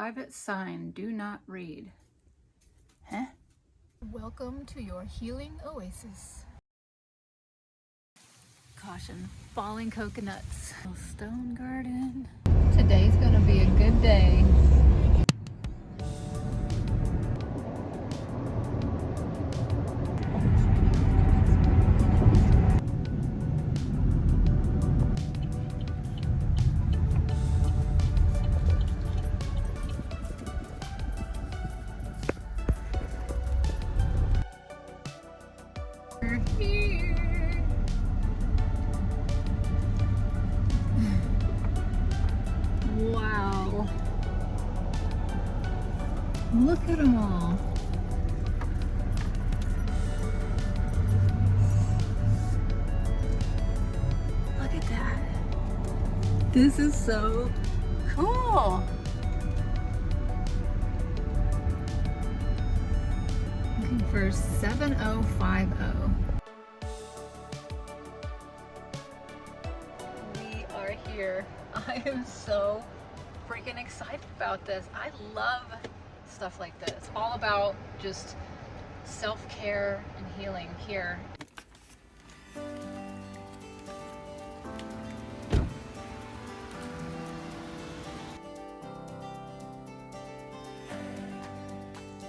Private sign, do not read. Huh? Welcome to your healing oasis. Caution, falling coconuts. Stone garden. Today's gonna be a good day. We're here. Wow. Look at them all. Look at that. This is so cool. Looking for 7050. We are here. I am so freaking excited about this. I love stuff like this. It's all about just self-care and healing here.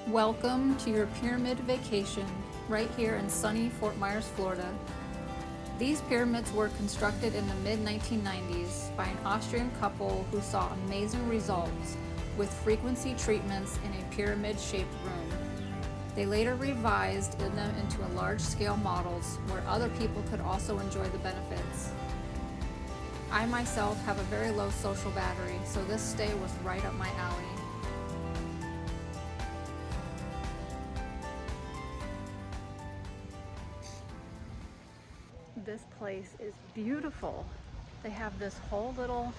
Welcome to your pyramid vacation right here in sunny Fort Myers, Florida. These pyramids were constructed in the mid-1990s by an Austrian couple who saw amazing results with frequency treatments in a pyramid-shaped room. They later revised them into large-scale models where other people could also enjoy the benefits. I myself have a very low social battery, so this stay was right up my alley. This place is beautiful. They have this whole little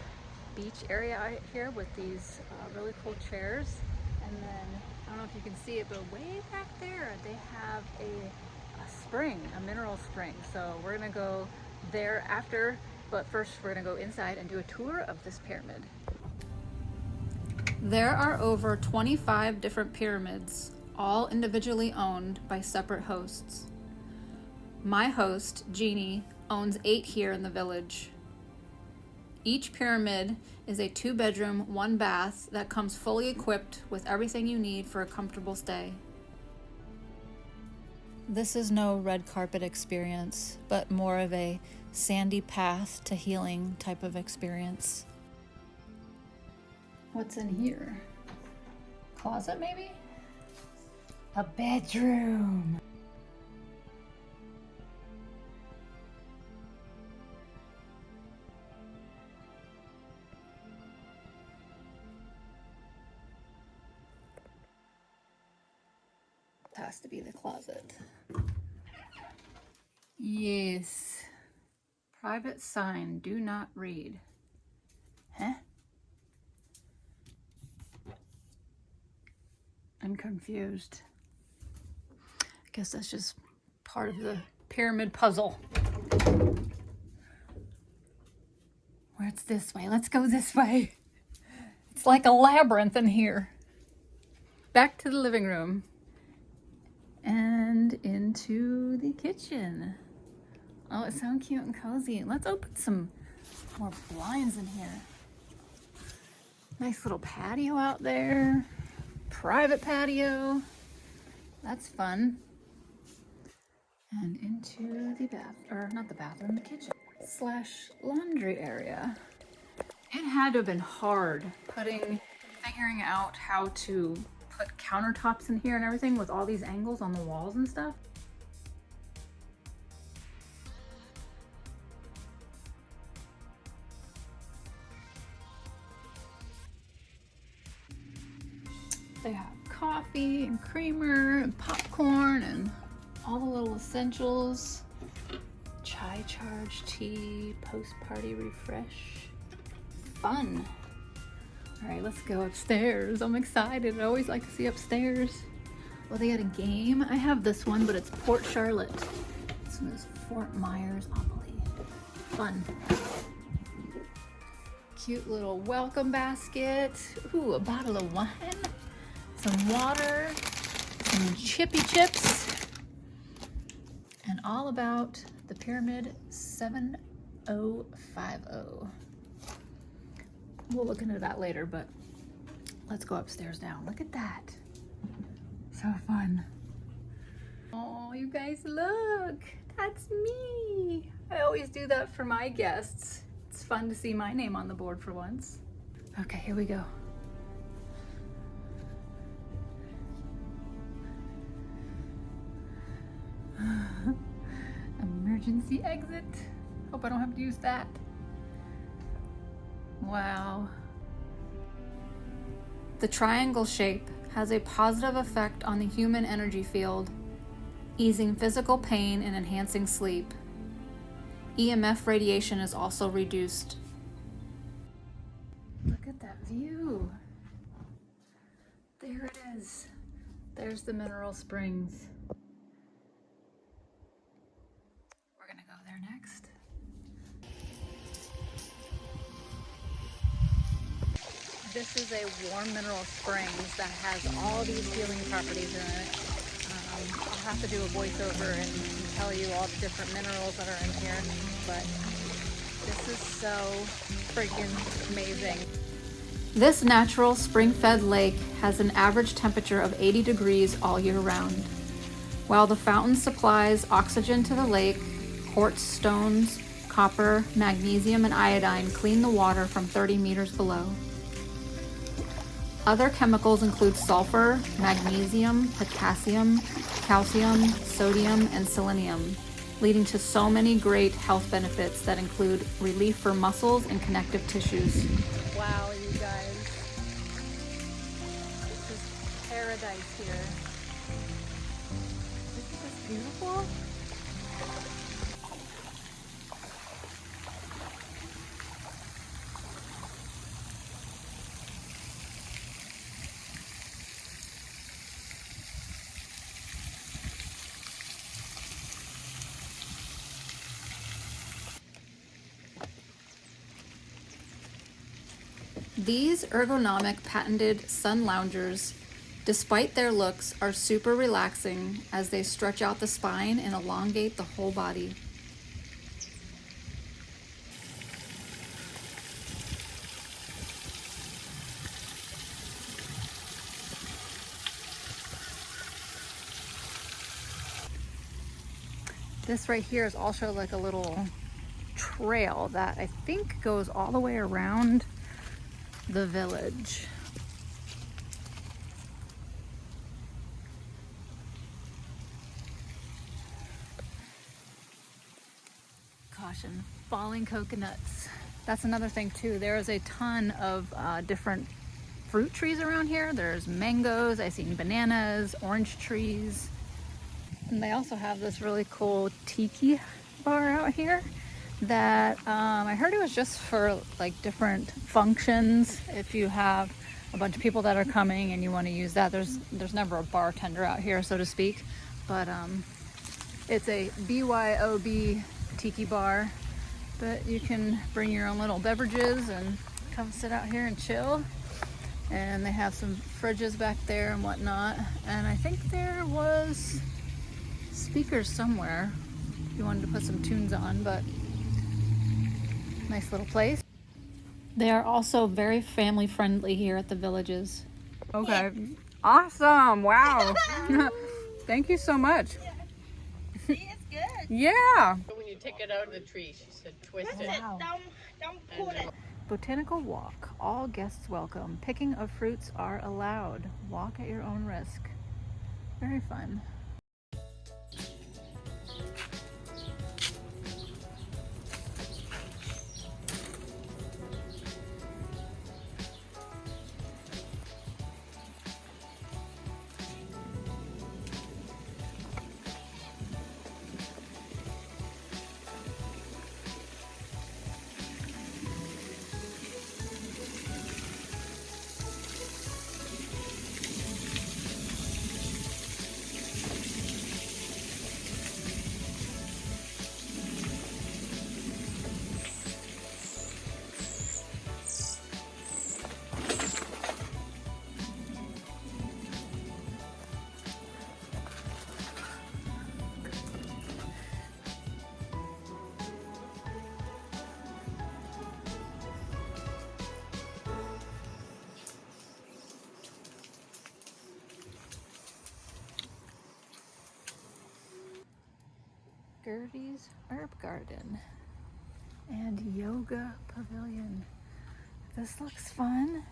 beach area out here with these really cool chairs, and then I don't know if you can see it, but way back there they have a spring, a mineral spring. So we're gonna go there after, but first we're gonna go inside and do a tour of this pyramid. There are over 25 different pyramids, all individually owned by separate hosts. My host, Jeannie, owns 8 here in the village. Each pyramid is a 2-bedroom, 1-bath that comes fully equipped with everything you need for a comfortable stay. This is no red carpet experience, but more of a sandy path to healing type of experience. What's in here? Closet, maybe? A bedroom. Has to be the closet. Yes. Private sign, do not read. Huh? I'm confused. I guess that's just part of the pyramid puzzle. Where it's this way. Let's go this way. It's like a labyrinth in here. Back to the living room. And into the kitchen. Oh, it's so cute and cozy. Let's open some more blinds in here. Nice little patio out there. Private patio. That's fun. And into the not the bathroom, the kitchen / laundry area. It had to have been hard figuring out how to put countertops in here and everything with all these angles on the walls and stuff. They have coffee and creamer and popcorn and all the little essentials. Chai charge tea, post-party refresh. Fun. All right, let's go upstairs. I'm excited. I always like to see upstairs. Well, they had a game. I have this one, but it's Port Charlotte. This one is Fort Myers Opoly. Fun. cute little welcome basket. Ooh, a bottle of wine, some water, some chippy chips, and all about the Pyramid 7050. We'll look into that later, but let's go upstairs now. Look at that. So fun. Oh, you guys, look. That's me. I always do that for my guests. It's fun to see my name on the board for once. Okay, here we go. Emergency exit. Hope I don't have to use that. Wow. The triangle shape has a positive effect on the human energy field, easing physical pain and enhancing sleep. EMF radiation is also reduced. Look at that view. There it is. There's the mineral springs. We're gonna go there next. This is a warm mineral springs that has all these healing properties in it. I'll have to do a voiceover and tell you all the different minerals that are in here, but this is so freaking amazing. This natural spring-fed lake has an average temperature of 80 degrees all year round. While the fountain supplies oxygen to the lake, quartz stones, copper, magnesium, and iodine clean the water from 30 meters below. Other chemicals include sulfur, magnesium, potassium, calcium, sodium, and selenium, leading to so many great health benefits that include relief for muscles and connective tissues. Wow, you guys. This is paradise here. Isn't this beautiful? These ergonomic patented sun loungers, despite their looks, are super relaxing as they stretch out the spine and elongate the whole body. This right here is also like a little trail that I think goes all the way around the village. Caution, falling coconuts. That's another thing too. There is a ton of different fruit trees around here. There's mangoes, I've seen bananas, orange trees. And they also have this really cool tiki bar out here that I heard it was just for like different functions. If you have a bunch of people that are coming and you want to use that, there's never a bartender out here, so to speak, but it's a BYOB tiki bar, but you can bring your own little beverages and come sit out here and chill. And they have some fridges back there and whatnot, and I think there was speakers somewhere if you wanted to put some tunes on, but nice little place. They are also very family friendly here at the villages. Okay, awesome, wow. Thank you so much. See, it's good. Yeah. When you take it out of the tree, she said twist it. Wow. Don't pull it. Botanical walk. All guests welcome. Picking of fruits are allowed. Walk at your own risk. Very fun. Gertie's Herb Garden and Yoga Pavilion. This looks fun.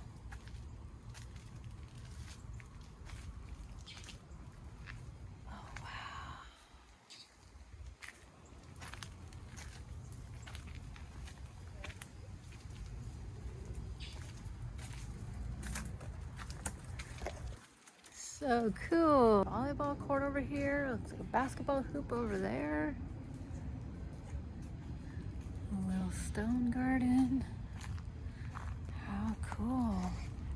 Oh, wow. So cool. Volleyball court over here. Looks like a basketball hoop over there. A little stone garden. How cool.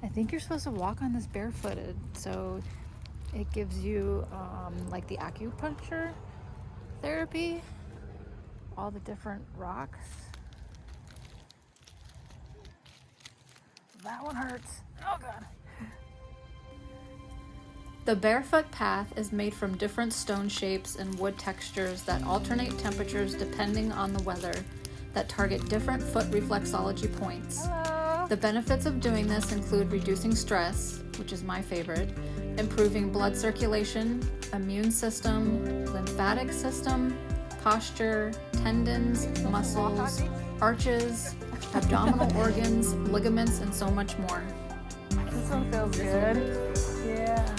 I think you're supposed to walk on this barefooted, so it gives you like the acupuncture therapy, all the different rocks. That one hurts. Oh God. The barefoot path is made from different stone shapes and wood textures that alternate temperatures depending on the weather, that target different foot reflexology points. Hello. The benefits of doing this include reducing stress, which is my favorite, improving blood circulation, immune system, lymphatic system, posture, tendons, muscles, arches, abdominal organs, ligaments, and so much more. This one feels good. Yeah.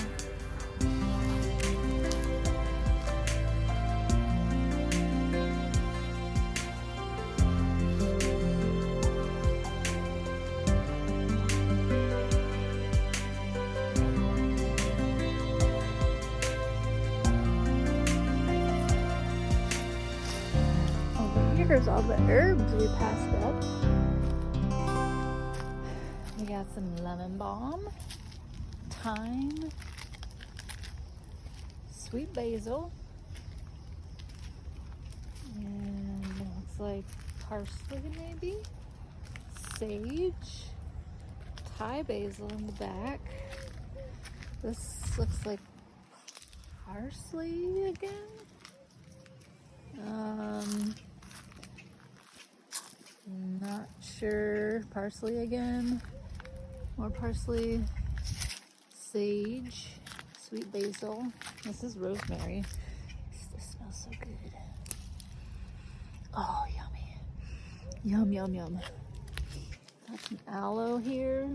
Here's all the herbs we passed up. We got some lemon balm, thyme, sweet basil, and it looks like parsley maybe, sage, Thai basil in the back. This looks like parsley again. Not sure. Parsley again. More parsley. Sage. Sweet basil. This is rosemary. This smells so good. Oh, yummy. Yum, yum, yum. Got some aloe here.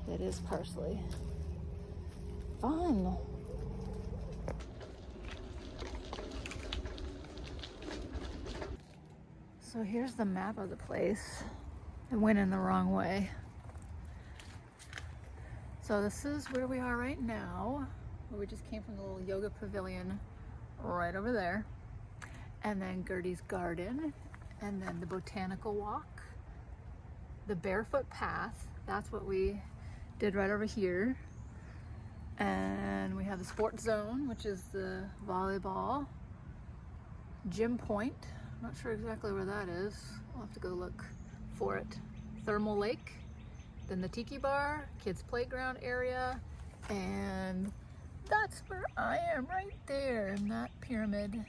That is parsley. Fun. So here's the map of the place. I went in the wrong way. So this is where we are right now. We just came from the little yoga pavilion right over there. And then Gertie's Garden. And then the botanical walk. The barefoot path. That's what we did right over here. And we have the sports zone, which is the volleyball. Gym Point. Not sure exactly where that is. I'll have to go look for it. Thermal Lake, then the Tiki Bar, kids playground area, and that's where I am right there in that pyramid.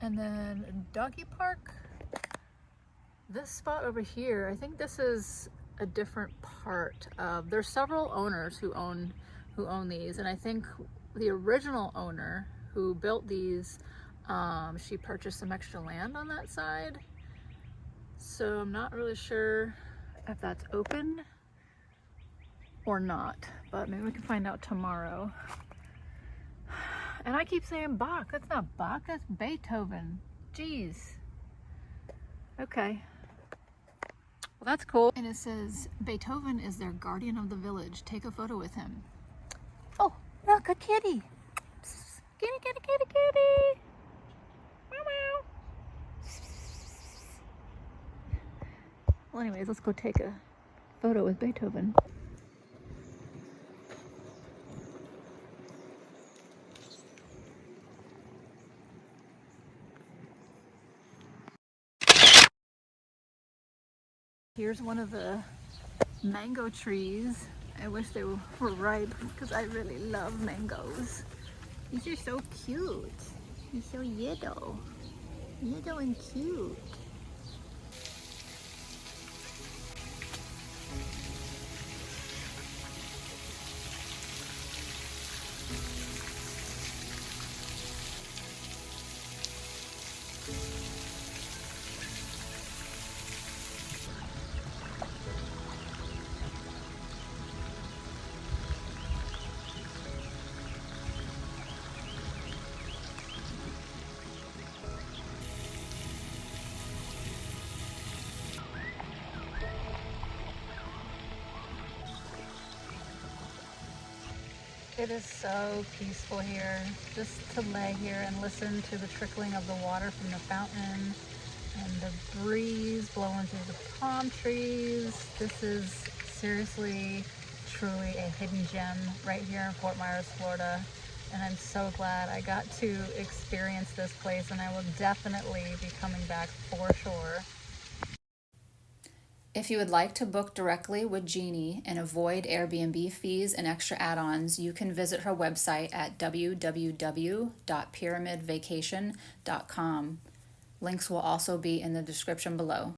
And then doggy park. This spot over here, I think this is a different part of, there's several owners who own these, and I think the original owner who built these, she purchased some extra land on that side. So I'm not really sure if that's open or not, but maybe we can find out tomorrow. And I keep saying Bach. That's not Bach, that's Beethoven. Jeez. Okay. Well, that's cool. And it says, Beethoven is their guardian of the village. Take a photo with him. Oh, look, a kitty. Psst, kitty, kitty, kitty, kitty. Well, anyways, let's go take a photo with Beethoven. Here's one of the mango trees. I wish they were ripe because I really love mangoes. These are so cute. He's so yellow. Yellow and cute. It is so peaceful here, just to lay here and listen to the trickling of the water from the fountain and the breeze blowing through the palm trees. This is seriously, truly a hidden gem right here in Fort Myers, Florida. And I'm so glad I got to experience this place, and I will definitely be coming back for sure. If you would like to book directly with Jeannie and avoid Airbnb fees and extra add-ons, you can visit her website at www.pyramidvacation.com. Links will also be in the description below.